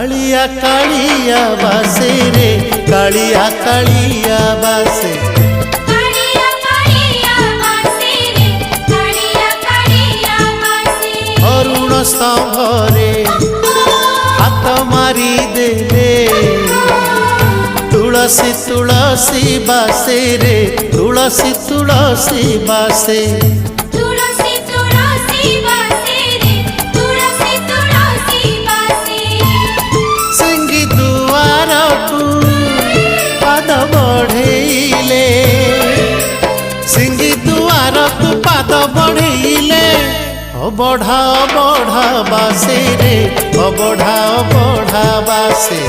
कालिया कालिया बासे रे कालिया कालिया बासे कालिया कालिया बासे रे कालिया कालिया बासे अरुण स्तंभरे हाथ मारी देले तुलसी तुलसी बासे रे तुलसी तुलसी बासे तुलसी तुलसी बासे रे तुलसी तुलसी बासे सिंगी दुआर को पाद बढ़ेले सिंगी दुआर को पाद बढ़ेले बढ़ा बढ़ा बासे रे बढ़ा बढ़ा बासे